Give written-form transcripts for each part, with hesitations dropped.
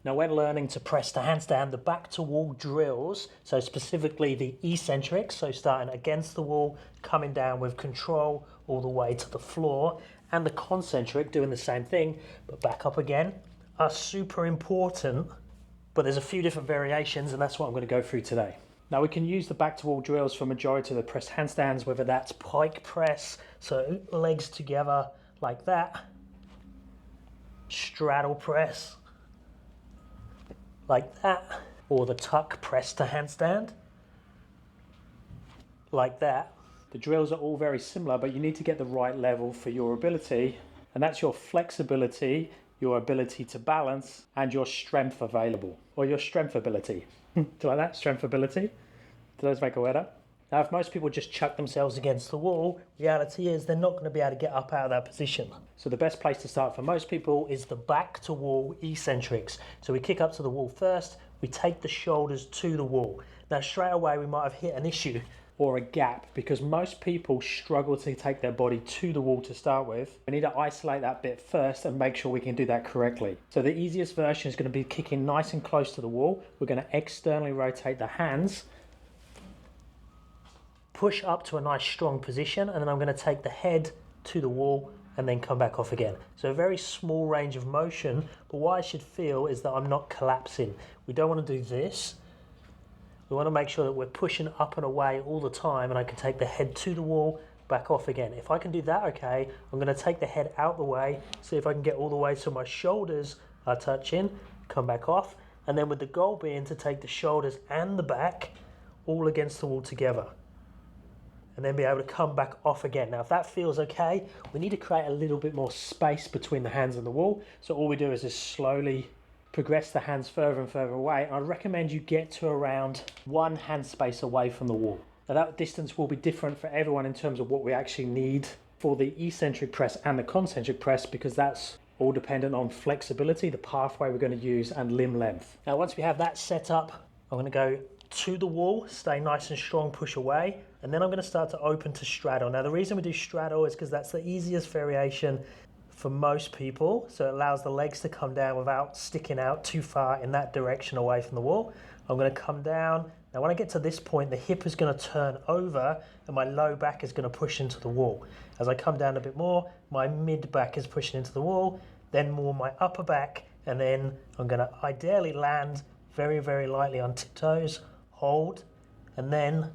Now when learning to press the handstand, the back to wall drills, so specifically the eccentrics, so starting against the wall, coming down with control all the way to the floor, and the concentric doing the same thing, but back up again, are super important, but there's a few different variations and that's what I'm going to go through today. Now we can use the back to wall drills for majority of the press handstands, whether that's pike press, so legs together like that, straddle press, like that, or the tuck press to handstand, like that. The drills are all very similar, but you need to get the right level for your ability, and that's your flexibility, your ability to balance, and your strength available, or your strength ability. Do you like that? Strength ability? Do those make a word up? Now, if most people just chuck themselves against the wall, reality is they're not going to be able to get up out of that position. So the best place to start for most people is the back to wall eccentrics. So we kick up to the wall first, we take the shoulders to the wall. Now straight away we might have hit an issue or a gap because most people struggle to take their body to the wall to start with. We need to isolate that bit first and make sure we can do that correctly. So the easiest version is going to be kicking nice and close to the wall. We're going to externally rotate the hands, push up to a nice strong position, and then I'm going to take the head to the wall and then come back off again. So a very small range of motion, but what I should feel is that I'm not collapsing. We don't want to do this. We want to make sure that we're pushing up and away all the time, and I can take the head to the wall, back off again. If I can do that okay, I'm going to take the head out the way, see if I can get all the way so my shoulders are touching, come back off, and then with the goal being to take the shoulders and the back all against the wall together, and then be able to come back off again. Now, if that feels okay, we need to create a little bit more space between the hands and the wall. So all we do is just slowly progress the hands further and further away. I recommend you get to around 1 hand space away from the wall. Now that distance will be different for everyone in terms of what we actually need for the eccentric press and the concentric press, because that's all dependent on flexibility, the pathway we're going to use, and limb length. Now once we have that set up, I'm going to go to the wall, stay nice and strong, push away, and then I'm going to start to open to straddle. Now the reason we do straddle is because that's the easiest variation for most people, so it allows the legs to come down without sticking out too far in that direction away from the wall. I'm going to come down. Now when I get to this point, the hip is going to turn over and my low back is going to push into the wall. As I come down a bit more, my mid back is pushing into the wall, then more my upper back, and then I'm going to ideally land very, very lightly on tiptoes, hold, and then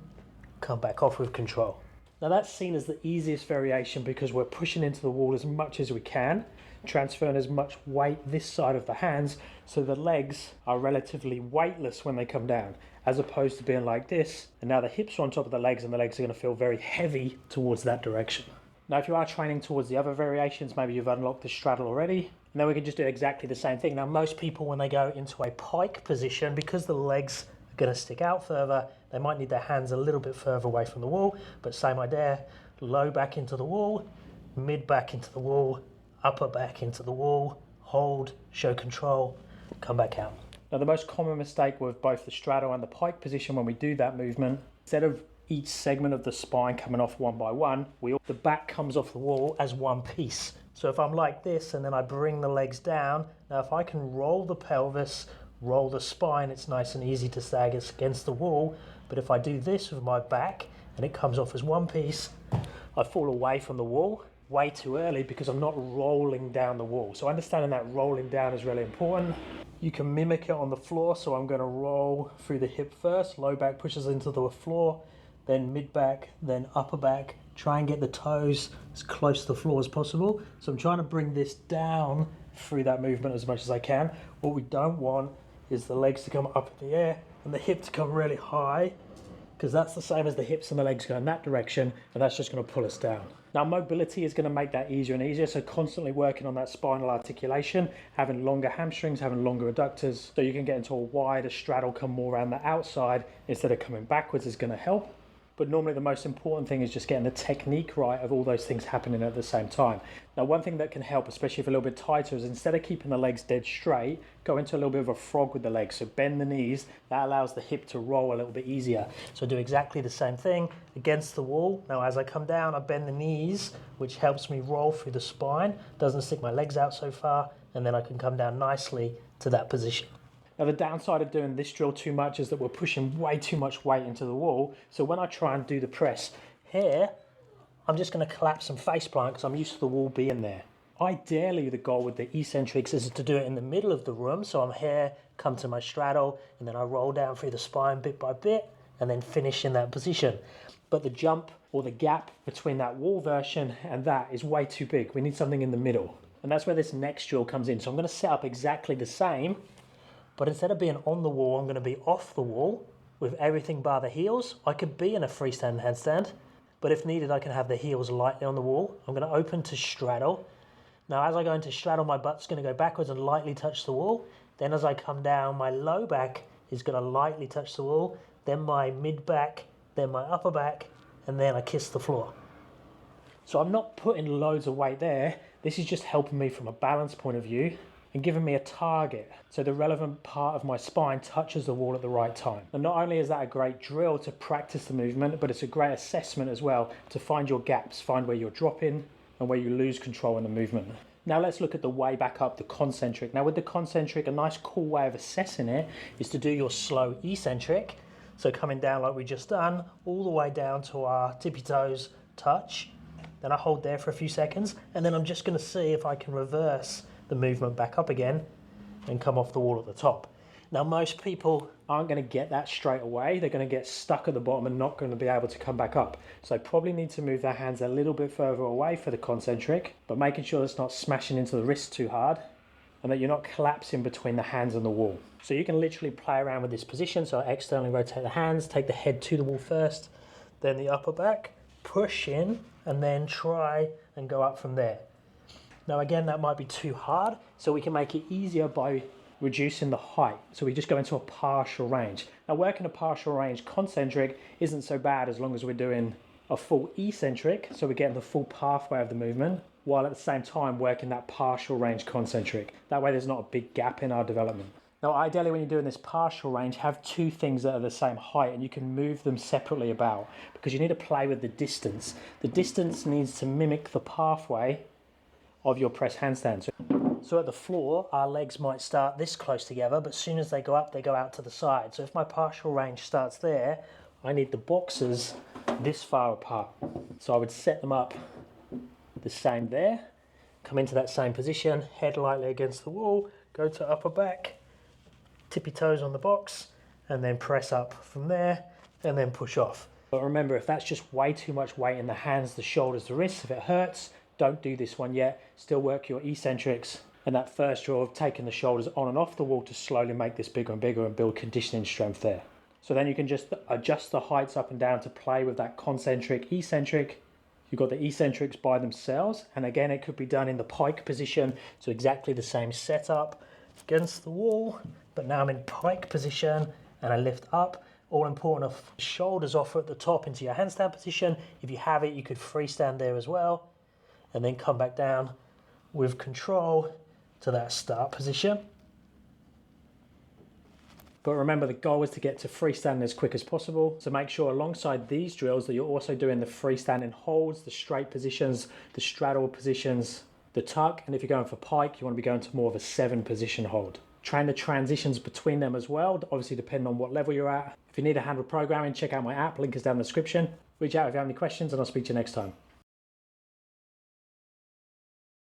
come back off with control. Now that's seen as the easiest variation because we're pushing into the wall as much as we can, transferring as much weight this side of the hands so the legs are relatively weightless when they come down, as opposed to being like this, and now the hips are on top of the legs and the legs are going to feel very heavy towards that direction. Now if you are training towards the other variations, maybe you've unlocked the straddle already, and then we can just do exactly the same thing. Now most people, when they go into a pike position, because the legs are going to stick out further, they might need their hands a little bit further away from the wall, but same idea, low back into the wall, mid back into the wall, upper back into the wall, hold, show control, come back out. Now the most common mistake with both the straddle and the pike position when we do that movement, instead of each segment of the spine coming off one by one, the back comes off the wall as one piece. So if I'm like this and then I bring the legs down, now if I can roll the pelvis, roll the spine, it's nice and easy to sag against the wall. But if I do this with my back and it comes off as one piece, I fall away from the wall way too early because I'm not rolling down the wall. So understanding that rolling down is really important. You can mimic it on the floor. So I'm going to roll through the hip first, low back pushes into the floor, then mid back, then upper back. Try and get the toes as close to the floor as possible. So I'm trying to bring this down through that movement as much as I can. What we don't want is the legs to come up in the air and the hip to come really high, because that's the same as the hips and the legs going that direction, and that's just going to pull us down. Now mobility is going to make that easier and easier, so constantly working on that spinal articulation, having longer hamstrings, having longer adductors, so you can get into a wider straddle, come more around the outside instead of coming backwards is going to help. But normally the most important thing is just getting the technique right of all those things happening at the same time. Now one thing that can help, especially if a little bit tighter, is instead of keeping the legs dead straight, go into a little bit of a frog with the legs. So bend the knees, that allows the hip to roll a little bit easier. So do exactly the same thing against the wall. Now as I come down, I bend the knees, which helps me roll through the spine, doesn't stick my legs out so far, and then I can come down nicely to that position. Now the downside of doing this drill too much is that we're pushing way too much weight into the wall. So when I try and do the press here, I'm just going to collapse and face plant because I'm used to the wall being there. Ideally, the goal with the eccentrics is to do it in the middle of the room. So I'm here, come to my straddle, and then I roll down through the spine bit by bit, and then finish in that position. But the jump or the gap between that wall version and that is way too big. We need something in the middle. And that's where this next drill comes in. So I'm going to set up exactly the same, but instead of being on the wall, I'm going to be off the wall with everything bar the heels. I could be in a freestanding handstand, but if needed, I can have the heels lightly on the wall. I'm going to open to straddle. Now, as I go into straddle, my butt's going to go backwards and lightly touch the wall. Then as I come down, my low back is going to lightly touch the wall. Then my mid back, then my upper back, and then I kiss the floor. So I'm not putting loads of weight there. This is just helping me from a balance point of view and giving me a target. So the relevant part of my spine touches the wall at the right time. And not only is that a great drill to practice the movement, but it's a great assessment as well to find your gaps, find where you're dropping, and where you lose control in the movement. Now let's look at the way back up, the concentric. Now with the concentric, a nice cool way of assessing it is to do your slow eccentric. So coming down like we just done, all the way down to our tippy toes touch. Then I hold there for a few seconds, and then I'm just gonna see if I can reverse the movement back up again and come off the wall at the top. Now most people aren't going to get that straight away. They're going to get stuck at the bottom and not going to be able to come back up. So they probably need to move their hands a little bit further away for the concentric, but making sure it's not smashing into the wrist too hard and that you're not collapsing between the hands and the wall. So you can literally play around with this position. So I externally rotate the hands, take the head to the wall first, then the upper back, push in, and then try and go up from there. Now again, that might be too hard, so we can make it easier by reducing the height. So we just go into a partial range. Now working a partial range concentric isn't so bad as long as we're doing a full eccentric, so we're getting the full pathway of the movement, while at the same time working that partial range concentric. That way there's not a big gap in our development. Now ideally when you're doing this partial range, have two things that are the same height and you can move them separately about because you need to play with the distance. The distance needs to mimic the pathway of your press handstand. So at the floor, our legs might start this close together, but as soon as they go up, they go out to the side. So if my partial range starts there, I need the boxes this far apart. So I would set them up the same there, come into that same position, head lightly against the wall, go to upper back, tippy toes on the box, and then press up from there, and then push off. But remember, if that's just way too much weight in the hands, the shoulders, the wrists, if it hurts, don't do this one yet. Still work your eccentrics and that first drill of taking the shoulders on and off the wall to slowly make this bigger and bigger and build conditioning strength there. So then you can just adjust the heights up and down to play with that concentric, eccentric. You've got the eccentrics by themselves, and again it could be done in the pike position, so exactly the same setup against the wall, but now I'm in pike position and I lift up. All important of shoulders off at the top into your handstand position. If you have it, you could freestand there as well, and then come back down with control to that start position. But remember, the goal is to get to freestanding as quick as possible. So make sure alongside these drills that you're also doing the freestanding holds, the straight positions, the straddle positions, the tuck. And if you're going for pike, you want to be going to more of a 7 position hold. Train the transitions between them as well, obviously depending on what level you're at. If you need a hand with programming, check out my app, link is down in the description. Reach out if you have any questions and I'll speak to you next time.